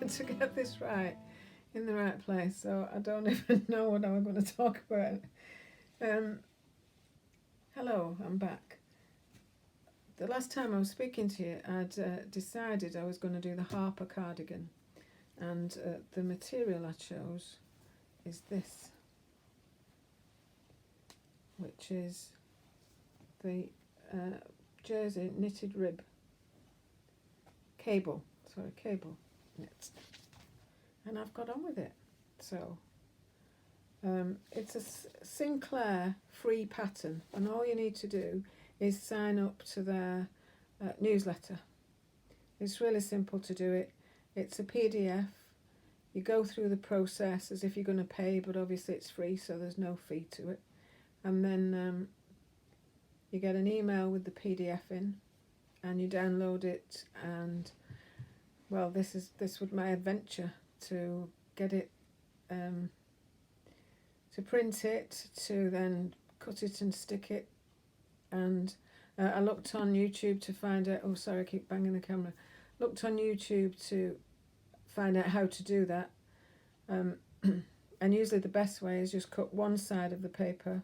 to get this right in the right place. So I don't even know what I'm going to talk about. Um, Hello, I'm back. The last time I was speaking to you, I'd decided I was going to do the Harper Cardigan, and the material I chose is this, which is the jersey knitted rib cable, cable knit, and I've got on with it. So it's a Sinclair free pattern, and all you need to do is sign up to their newsletter. It's really simple to do it. It's a PDF. You go through the process as if you're going to pay, but obviously it's free, so there's no fee to it. And then you get an email with the PDF in, and you download it. And well, this was my adventure to get it, to print it, to then cut it and stick it. And I looked on YouTube to find out. Oh, sorry, I keep banging the camera. Looked on YouTube to find out how to do that. And usually the best way is just cut one side of the paper.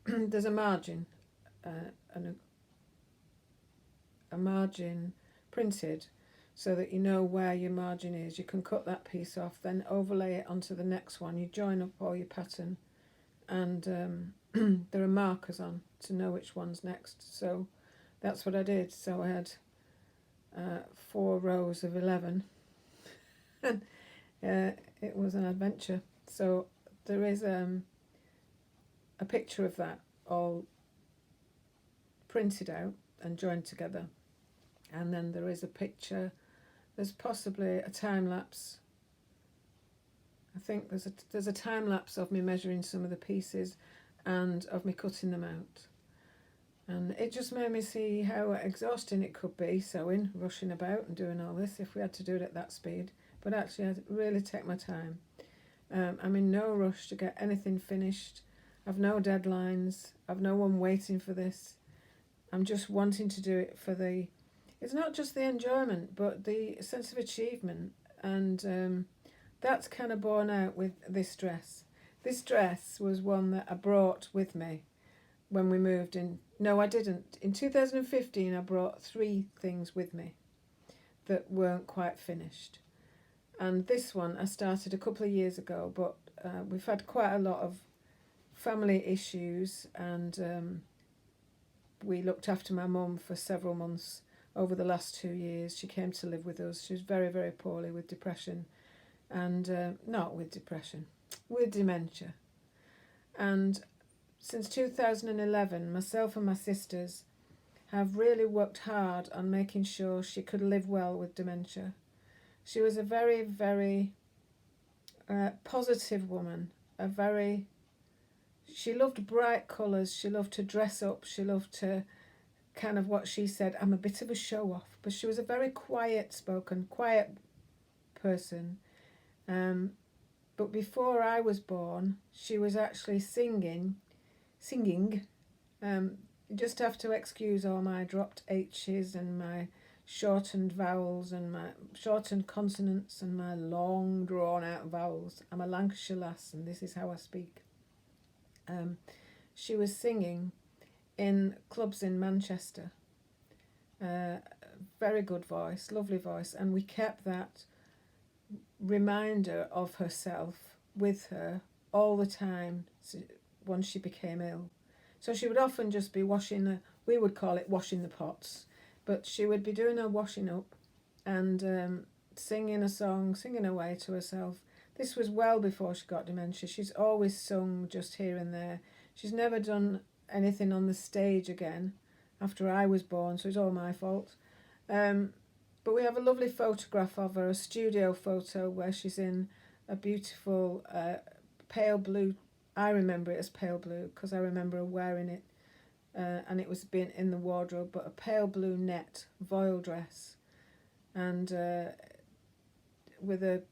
There's a margin, and a margin printed, so that you know where your margin is. You can cut that piece off, then overlay it onto the next one. You join up all your pattern, and there are markers on to know which one's next. So that's what I did. So I had 4 rows of 11, and it was an adventure. So there is a picture of that all printed out and joined together, and then there is a picture. There's possibly a time lapse. I think there's a time lapse of me measuring some of the pieces and of me cutting them out. And it just made me see how exhausting it could be sewing, rushing about and doing all this if we had to do it at that speed. But actually I'd really take my time. I'm in no rush to get anything finished. I've no deadlines. I've no one waiting for this. I'm just wanting to do it for it's not just the enjoyment, but the sense of achievement. And that's kind of borne out with this dress. This dress was one that I brought with me when we moved in. No, I didn't. In 2015, I brought 3 things with me that weren't quite finished. And this one I started a couple of years ago, but we've had quite a lot of family issues, and we looked after my mum for several months over the last 2 years. She came to live with us. She was very, very poorly with depression, and not with depression, with dementia. And since 2011, myself and my sisters have really worked hard on making sure she could live well with dementia. She was a very, very positive woman. She loved bright colours. She loved to dress up. She loved to kind of, what she said, I'm a bit of a show off. But she was a very quiet person. But before I was born, she was actually singing. You just have to excuse all my dropped H's and my shortened vowels and my shortened consonants and my long drawn out vowels. I'm a Lancashire lass, and this is how I speak. She was singing in clubs in Manchester. Very good voice, lovely voice, and we kept that reminder of herself with her all the time once she became ill. So she would often just be we would call it washing the pots, but she would be doing her washing up and singing a song, singing away to herself. This was well before she got dementia. She's always sung just here and there. She's never done anything on the stage again after I was born, so it's all my fault. But we have a lovely photograph of her, a studio photo where she's in a beautiful pale blue. I remember it as pale blue because I remember her wearing it, and it was being in the wardrobe, but a pale blue net voile dress, and with a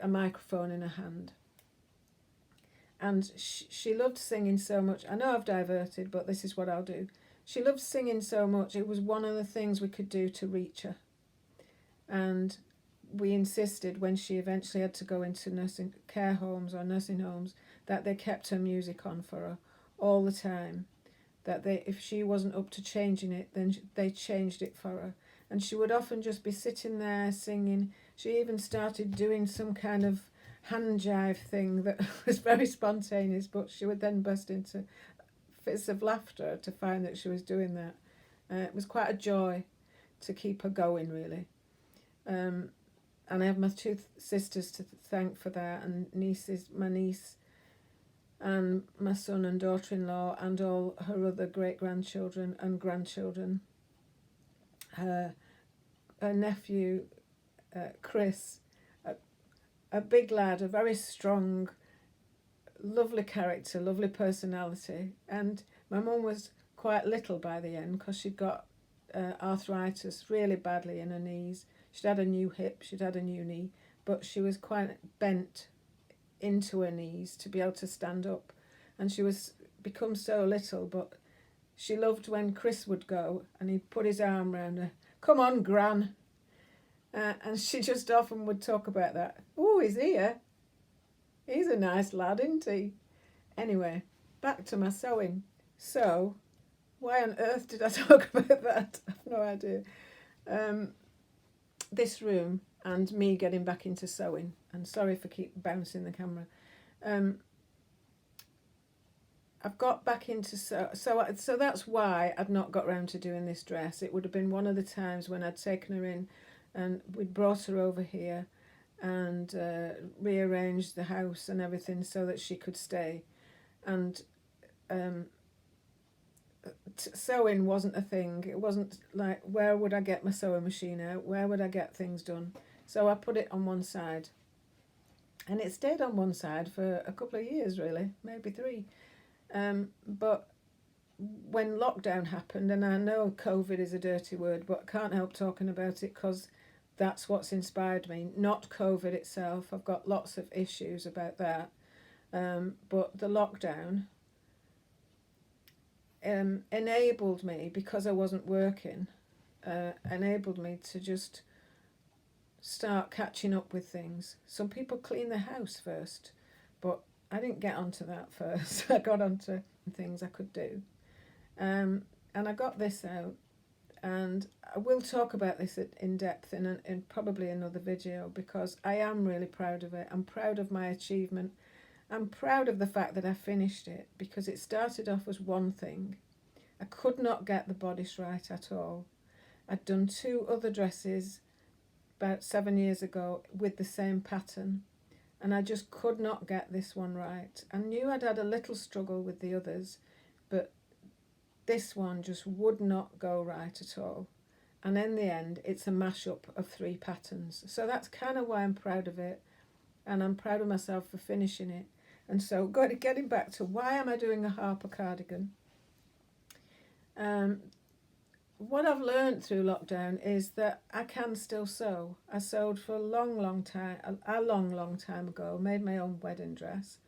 microphone in her hand. And she loved singing so much. I know I've diverted, but this is what I'll do. She loved singing so much. It was one of the things we could do to reach her. And we insisted when she eventually had to go into nursing care homes or nursing homes that they kept her music on for her all the time. That they, if she wasn't up to changing it, then they changed it for her. And she would often just be sitting there singing. She even started doing some kind of hand jive thing that was very spontaneous, but she would then burst into fits of laughter to find that she was doing that. It was quite a joy to keep her going, really. And I have my two sisters to thank for that, and nieces, my niece and my son and daughter-in-law, and all her other great-grandchildren and grandchildren. Her nephew, Chris, a big lad, a very strong, lovely character, lovely personality. And my mum was quite little by the end because she'd got arthritis really badly in her knees. She'd had a new hip, she'd had a new knee, but she was quite bent into her knees to be able to stand up. And she was become so little, but she loved when Chris would go and he'd put his arm round her. Come on, Gran. And she just often would talk about that. Oh, he's here. He's a nice lad, isn't he? Anyway, back to my sewing. So, why on earth did I talk about that? I have no idea. This room and me getting back into sewing. And sorry for keep bouncing the camera. I've got back into so that's why I'd not got round to doing this dress. It would have been one of the times when I'd taken her in and we'd brought her over here and rearranged the house and everything so that she could stay. And sewing wasn't a thing. It wasn't like, where would I get my sewing machine out? Where would I get things done? So I put it on one side. And it stayed on one side for a couple of years, really, maybe 3. But when lockdown happened, and I know COVID is a dirty word, but I can't help talking about it because that's what's inspired me, not COVID itself. I've got lots of issues about that. But the lockdown enabled me, because I wasn't working, enabled me to just start catching up with things. Some people clean their house first, but I didn't get onto that first. I got onto things I could do. And I got this out, and I will talk about this in depth in probably another video, because I am really proud of it. I'm proud of my achievement. I'm proud of the fact that I finished it, because it started off as one thing. I could not get the bodice right at all. I'd done 2 other dresses about 7 years ago with the same pattern, and I just could not get this one right. I knew I'd had a little struggle with the others, but this one just would not go right at all. And in the end, it's a mashup of 3 patterns. So that's kind of why I'm proud of it, and I'm proud of myself for finishing it. And so getting back to why am I doing a Harper cardigan? What I've learned through lockdown is that I can still sew. I sewed for a long time ago, made my own wedding dress,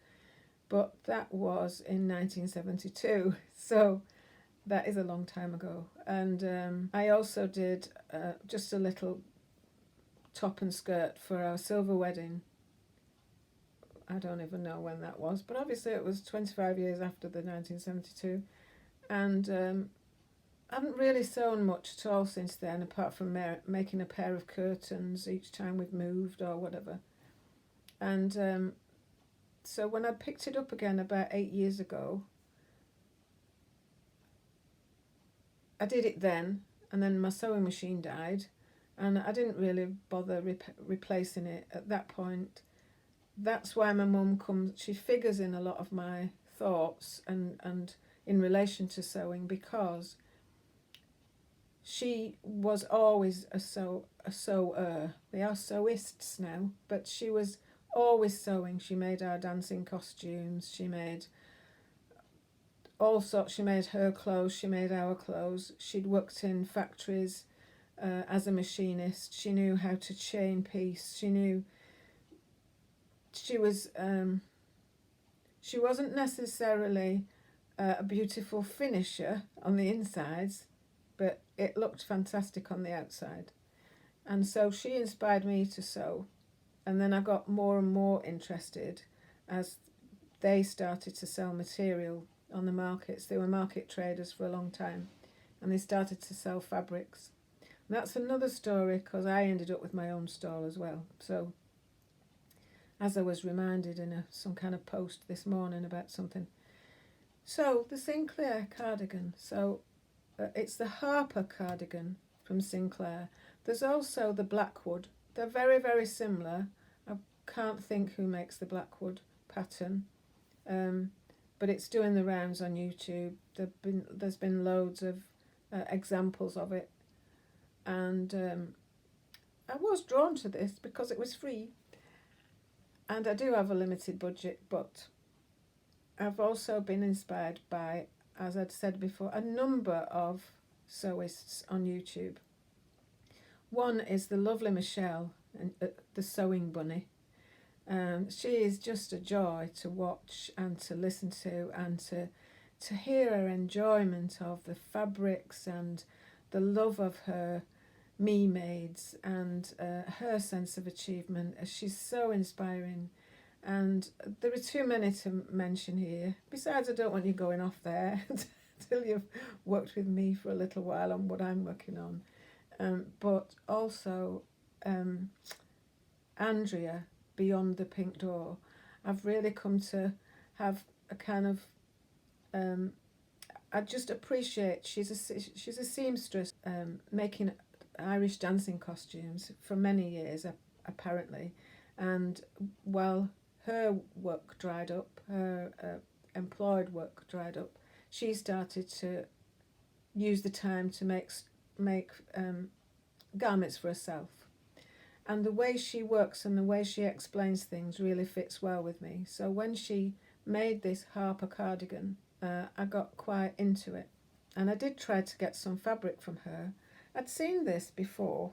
but that was in 1972, so that is a long time ago. And I also did just a little top and skirt for our silver wedding. I don't even know when that was, but obviously it was 25 years after the 1972. And I haven't really sewn much at all since then, apart from making a pair of curtains each time we've moved or whatever. And so when I picked it up again about 8 years ago, I did it then, and then my sewing machine died, and I didn't really bother replacing it at that point. That's why my mum comes, she figures in a lot of my thoughts and in relation to sewing, because she was always a sewer. They are sewists now, but she was always sewing. She made our dancing costumes, she made all sorts, she made her clothes, she made our clothes. She'd worked in factories as a machinist. She knew how to chain piece. She wasn't necessarily a beautiful finisher on the insides, but it looked fantastic on the outside. And so she inspired me to sew, and then I got more and more interested as they started to sell material on the markets. They were market traders for a long time, and they started to sell fabrics. And that's another story, because I ended up with my own stall as well. So as I was reminded in some kind of post this morning about something. So the Sinclair cardigan. So it's the Harper cardigan from Sinclair. There's also the Blackwood. They're very, very similar. I can't think who makes the Blackwood pattern, but it's doing the rounds on YouTube. There's been loads of examples of it, and I was drawn to this because it was free, and I do have a limited budget, but I've also been inspired by, as I'd said before, a number of sewists on YouTube. One is the lovely Michelle, the Sewing Bunny. She is just a joy to watch and to listen to, and to hear her enjoyment of the fabrics and the love of her me-maids and her sense of achievement. She's so inspiring. And there are too many to mention here. Besides, I don't want you going off there until you've worked with me for a little while on what I'm working on. But also Andrea, Beyond the Pink Door. I've really come to have a kind of I just appreciate she's a seamstress, making Irish dancing costumes for many years apparently, and while her work dried up, her employed work dried up, she started to use the time to make garments for herself. And the way she works and the way she explains things really fits well with me. So when she made this Harper cardigan, I got quite into it. And I did try to get some fabric from her. I'd seen this before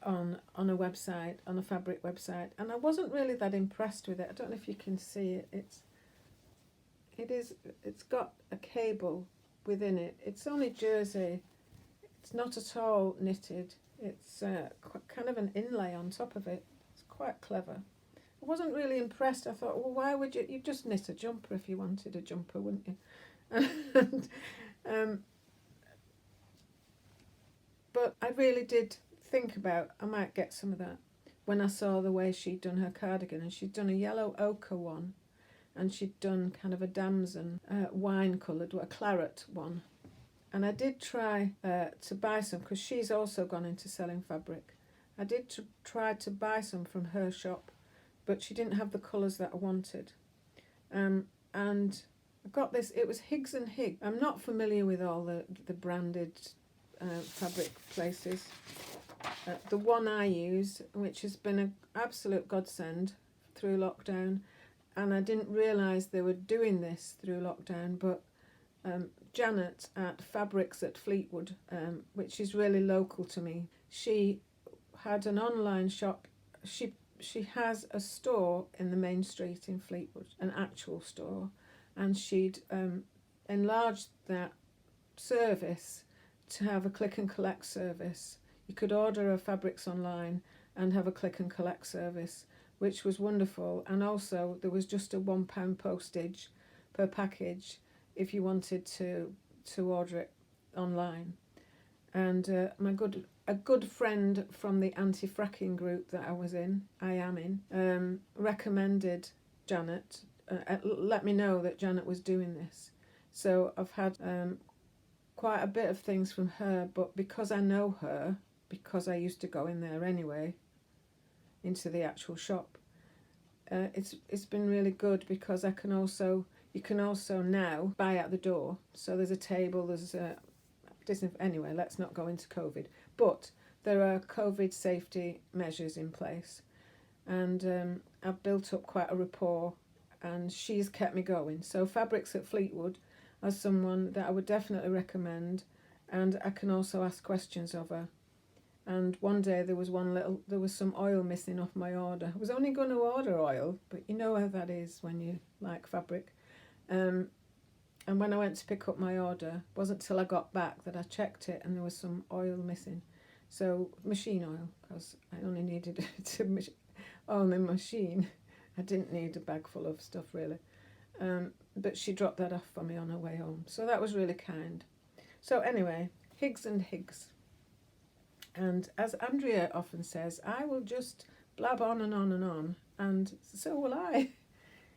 on a website, on a fabric website, and I wasn't really that impressed with it. I don't know if you can see it. It's got a cable within it. It's only jersey. It's not at all knitted. It's kind of an inlay on top of it. It's quite clever. I wasn't really impressed. I thought, well, why would you just knit a jumper if you wanted a jumper, wouldn't you? And, but I really did think about, I might get some of that when I saw the way she'd done her cardigan. And she'd done a yellow ochre one, and she'd done kind of a damson wine coloured, a claret one. And I did try to buy some, because she's also gone into selling fabric. I did try to buy some from her shop, but she didn't have the colours that I wanted. And I got this, it was Higgs and Higgs. I'm not familiar with all the branded fabric places. The one I use, which has been an absolute godsend through lockdown, and I didn't realise they were doing this through lockdown, but Janet at Fabrics at Fleetwood, which is really local to me, she had an online shop. She has a store in the main street in Fleetwood, an actual store, and she'd enlarged that service to have a click and collect service. You could order her fabrics online and have a click and collect service, which was wonderful. And also there was just a £1 postage per package if you wanted to order it online. And a good friend from the anti-fracking group that I am in, recommended Janet, let me know that Janet was doing this. So I've had quite a bit of things from her, but because I know her, because I used to go in there anyway, into the actual shop, it's been really good, because you can also now buy at the door. So there's a table, anyway, let's not go into COVID, but there are COVID safety measures in place, and I've built up quite a rapport, and she's kept me going. So Fabrics at Fleetwood are someone that I would definitely recommend, and I can also ask questions of her. And one day there was some oil missing off my order. I was only going to order oil, but you know how that is when you like fabric. And when I went to pick up my order, it wasn't till I got back that I checked it, and there was some oil missing. So machine oil, because I only needed it to oil my machine. I didn't need a bag full of stuff really. But she dropped that off for me on her way home. So that was really kind. So anyway, Higgs and Higgs. And as Andrea often says, I will just blab on and on and on, and so will I.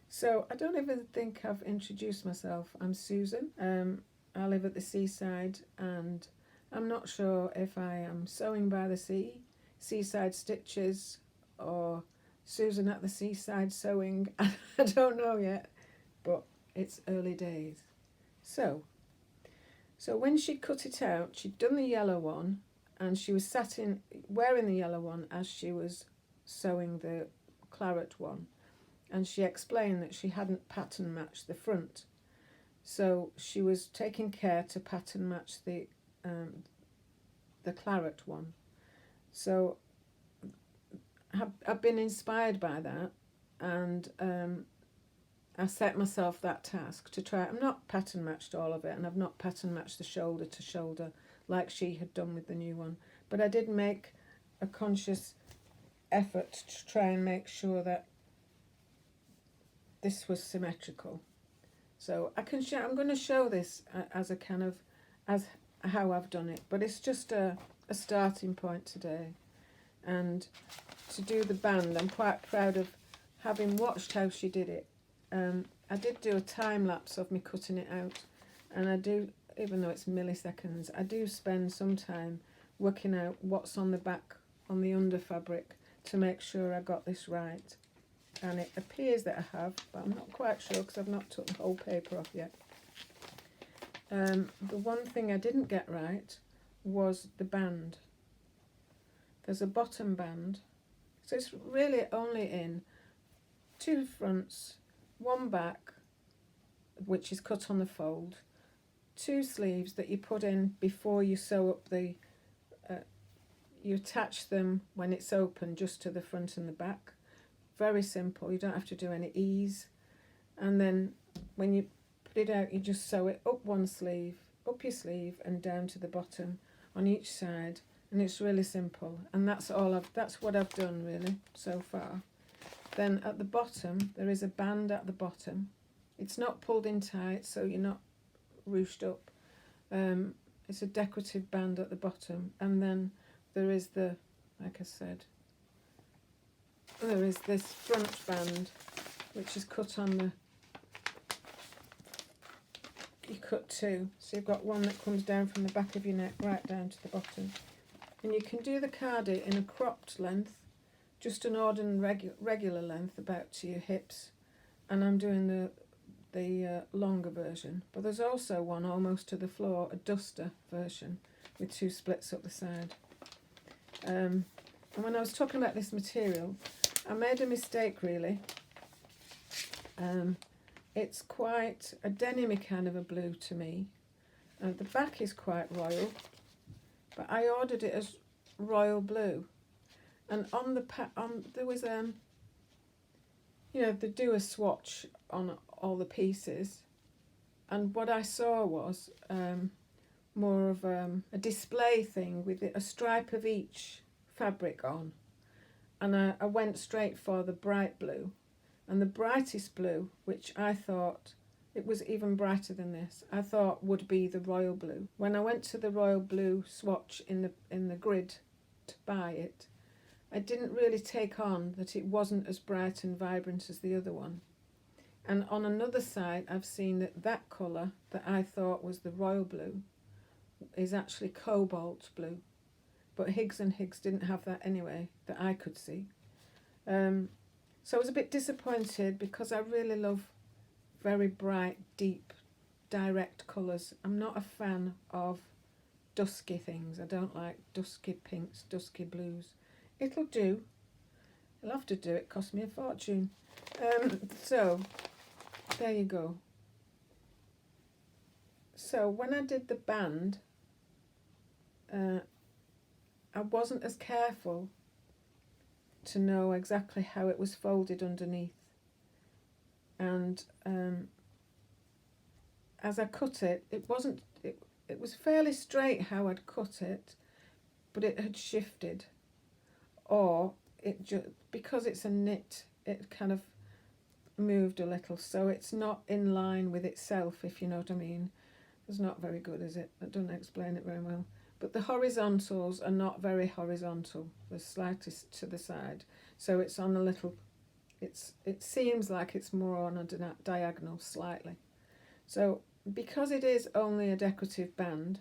So I don't even think I've introduced myself. I'm Susan. I live at the seaside, and I'm not sure if I am sewing by the sea, Seaside Stitches, or Susan at the seaside sewing. I don't know yet, but it's early days. So when she cut it out, she'd done the yellow one, and she was wearing the yellow one as she was sewing the claret one. And she explained that she hadn't pattern matched the front. So she was taking care to pattern match the claret one. So I've been inspired by that, and I set myself that task to try. I've not pattern matched all of it, and I've not pattern matched the shoulder to shoulder like she had done with the new one. But I did make a conscious effort to try and make sure that this was symmetrical. So I'm going to show this as a kind of, as how I've done it, but it's just a starting point today. And to do the band, I'm quite proud of having watched how she did it. I did do a time lapse of me cutting it out, and I do, even though it's milliseconds, I do spend some time working out what's on the back, on the under fabric, to make sure I got this right. And it appears that I have, but I'm not quite sure because I've not took the whole paper off yet. The one thing I didn't get right was the band. There's a bottom band, so it's really only in 2 fronts, 1 back, which is cut on the fold, 2 sleeves that you put in before you sew up the, you attach them when it's open just to the front and the back. Very simple, you don't have to do any ease. And then when you put it out, you just sew it up one sleeve, up your sleeve, and down to the bottom on each side. And it's really simple, and that's what I've done really so far. Then at the bottom there is a band at the bottom. It's not pulled in tight, so you're not ruched up. It's a decorative band at the bottom, and then there is the, like I said, there is this front band which is cut on the, you cut 2, so you've got one that comes down from the back of your neck right down to the bottom. And you can do the cardi in a cropped length, just an ordinary regular length about to your hips, and I'm doing the longer version. But there's also one almost to the floor, a duster version with 2 splits up the side. And when I was talking about this material, I made a mistake really. It's quite a denim kind of a blue to me. The back is quite royal, but I ordered it as royal blue. And on the there was they do a swatch on all the pieces, and what I saw was more of a display thing with a stripe of each fabric on. And I went straight for the bright blue, and the brightest blue, which I thought, it was even brighter than this, I thought would be the royal blue. When I went to the royal blue swatch in the grid to buy it, I didn't really take on that it wasn't as bright and vibrant as the other one. And on another side, I've seen that colour that I thought was the royal blue is actually cobalt blue. But Higgs and Higgs didn't have that anyway, that I could see. So I was a bit disappointed because I really love very bright, deep, direct colours. I'm not a fan of dusky things. I don't like dusky pinks, dusky blues. It'll do. I'll have to do it. Cost me a fortune. So there you go. So when I did the band, I wasn't as careful to know exactly how it was folded underneath. And as I cut it, it was fairly straight how I'd cut it, but it had shifted, or it just, because it's a knit, it kind of moved a little, so it's not in line with itself, if you know what I mean. It's not very good, is it? I don't explain it very well. But the horizontals are not very horizontal. They're slightly to the side, so it's on a little. It seems like it's more on a diagonal slightly. So because it is only a decorative band,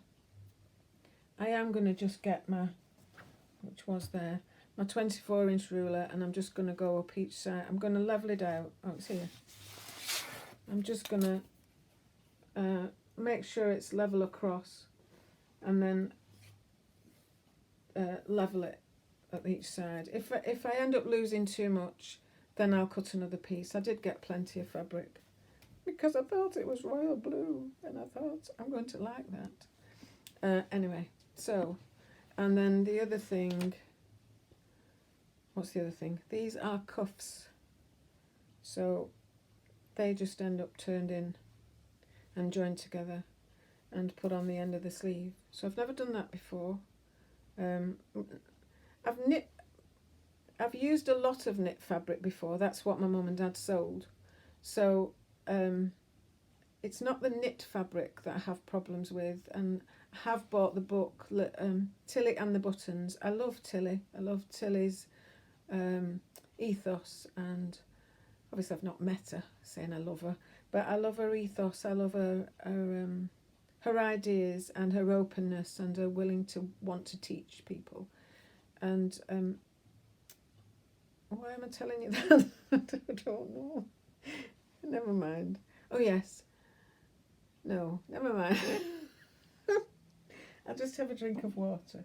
I am going to just get my, which was there, my 24-inch ruler, and I'm just going to go up each side. I'm going to level it out. Oh, it's here. I'm just going to make sure it's level across, and then level it at each side. If I end up losing too much, then I'll cut another piece. I did get plenty of fabric because I thought it was royal blue, and I thought I'm going to like that. Anyway, so, and then the other thing, what's the other thing? These are cuffs, so they just end up turned in and joined together and put on the end of the sleeve. So I've never done that before. I've used a lot of knit fabric before. That's what my mum and dad sold. So it's not the knit fabric that I have problems with, and I have bought the book Tilly and the Buttons. I love Tilly. I love Tilly's ethos, and obviously I've not met her, saying I love her, but I love her ethos. I love her ideas and her openness and her willing to want to teach people. And why am I telling you that? I don't know. Never mind. Oh yes. No, never mind. I'll just have a drink of water.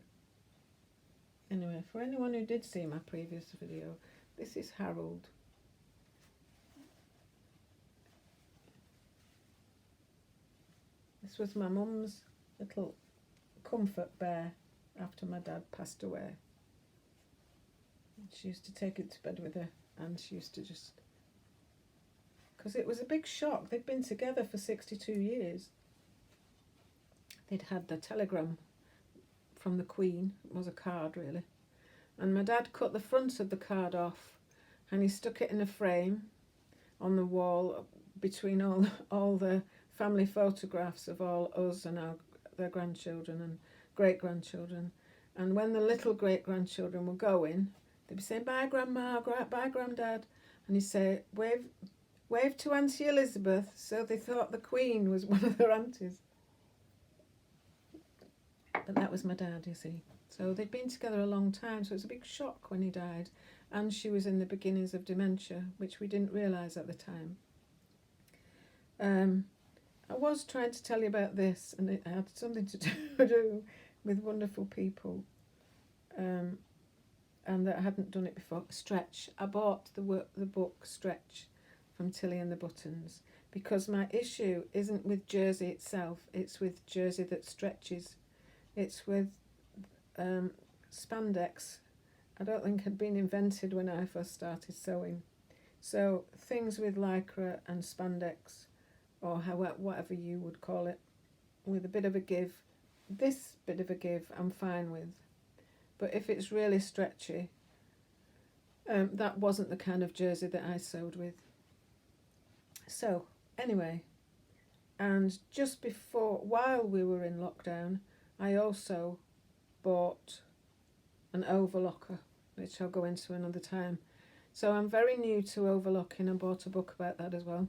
Anyway, for anyone who did see my previous video, this is Harold. This was my mum's little comfort bear after my dad passed away. She used to take it to bed with her, and she used to just, because it was a big shock. They'd been together for 62 years. They'd had the telegram from the Queen. It was a card, really. And my dad cut the front of the card off, and he stuck it in a frame on the wall between all the family photographs of all us and their grandchildren and great-grandchildren. And when the little great-grandchildren were going, they'd be saying, "Bye, Grandma, bye, Grandad." And he'd say, wave to Auntie Elizabeth. So they thought the Queen was one of their aunties. But that was my dad, you see. So they'd been together a long time, so it was a big shock when he died. And she was in the beginnings of dementia, which we didn't realise at the time. I was trying to tell you about this, and it had something to do with wonderful people, and that I hadn't done it before. Stretch. I bought the book Stretch from Tilly and the Buttons, because my issue isn't with jersey itself, it's with jersey that stretches. It's with spandex. I don't think had been invented when I first started sewing. So things with lycra and spandex, or whatever you would call it, with a bit of a give. This bit of a give I'm fine with. But if it's really stretchy, that wasn't the kind of jersey that I sewed with. So, anyway, and just before, while we were in lockdown, I also bought an overlocker, which I'll go into another time. So I'm very new to overlocking. I bought a book about that as well.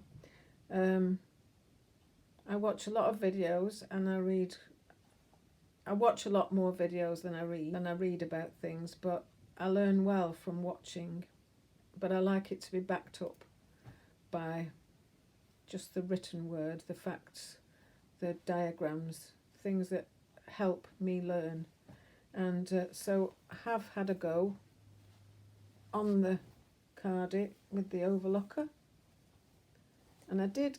I watch a lot of videos, and I watch a lot more videos than I read about things, but I learn well from watching. But I like it to be backed up by just the written word, the facts, the diagrams, things that help me learn. And so I have had a go on the cardie with the overlocker, and I did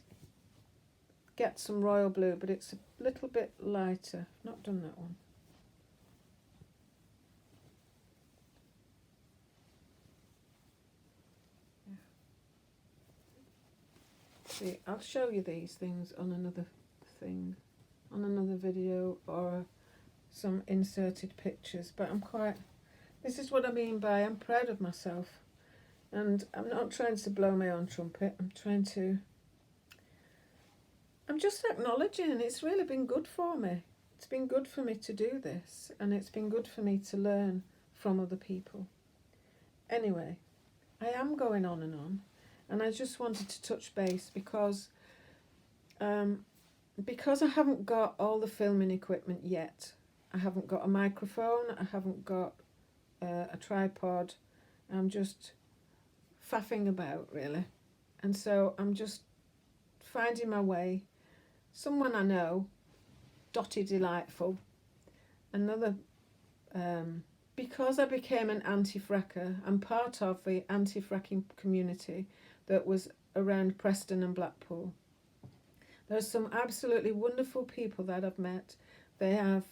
get some royal blue, but it's a little bit lighter. I've not done that one. See, I'll show you these things on another thing, on another video, or some inserted pictures, but this is what I mean by I'm proud of myself. And I'm not trying to blow my own trumpet. I'm just acknowledging it's really been good for me. It's been good for me to do this, and it's been good for me to learn from other people. Anyway, I am going on, and I just wanted to touch base because I haven't got all the filming equipment yet. I haven't got a microphone, I haven't got a tripod. I'm just faffing about, really. And so I'm just finding my way. Someone I know, Dottie Delightful, another, because I became an anti-fracker, I'm part of the anti-fracking community that was around Preston and Blackpool. There's some absolutely wonderful people that I've met. They have,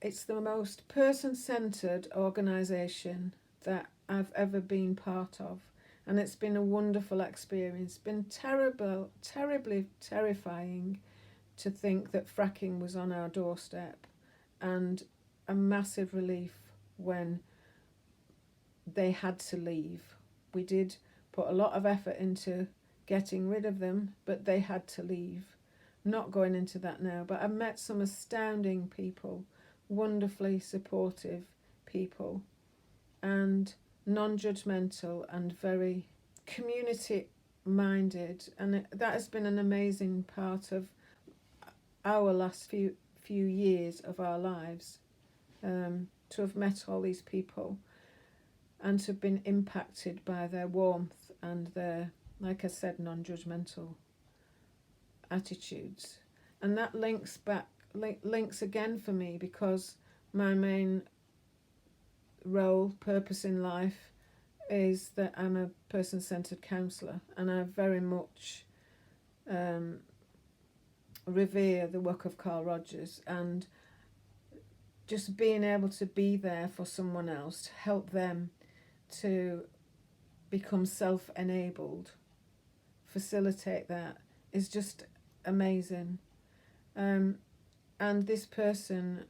it's the most person-centred organisation that I've ever been part of. And it's been a wonderful experience. It's been terribly terrifying to think that fracking was on our doorstep, and a massive relief when they had to leave. We did put a lot of effort into getting rid of them, but they had to leave. Not going into that now, but I've met some astounding people, wonderfully supportive people, and non-judgmental and very community-minded, and that has been an amazing part of our last few years of our lives, to have met all these people and to have been impacted by their warmth and their, like I said, non-judgmental attitudes. And that links again for me, because my main purpose in life is that I'm a person-centred counsellor, and I very much revere the work of Carl Rogers, and just being able to be there for someone else, to help them to become self-enabled, facilitate that, is just amazing. And this person,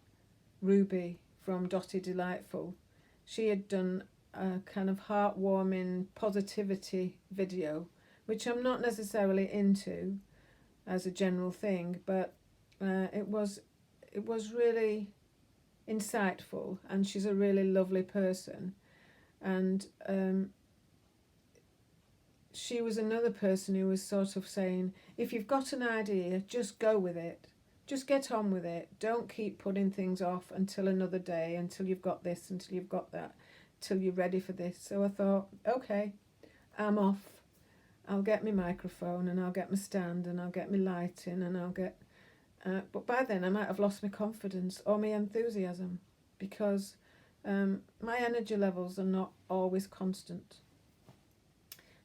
Ruby from Dottie Delightful, she had done a kind of heartwarming positivity video, which I'm not necessarily into as a general thing, but it was really insightful, and she's a really lovely person. And she was another person who was sort of saying, if you've got an idea, just go with it. Just get on with it. Don't keep putting things off until another day, until you've got this, until you've got that, till you're ready for this. So I thought, okay, I'm off. I'll get my microphone, and I'll get my stand, and I'll get my lighting, and I'll get... but by then I might have lost my confidence or my enthusiasm, because my energy levels are not always constant.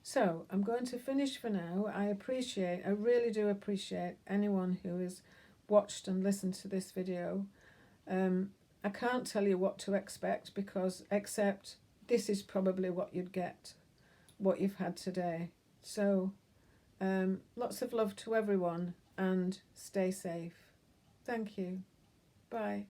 So I'm going to finish for now. I really do appreciate anyone who has watched and listened to this video. I can't tell you what to expect, except this is probably what you'd get, what you've had today. So lots of love to everyone, and stay safe. Thank you. Bye.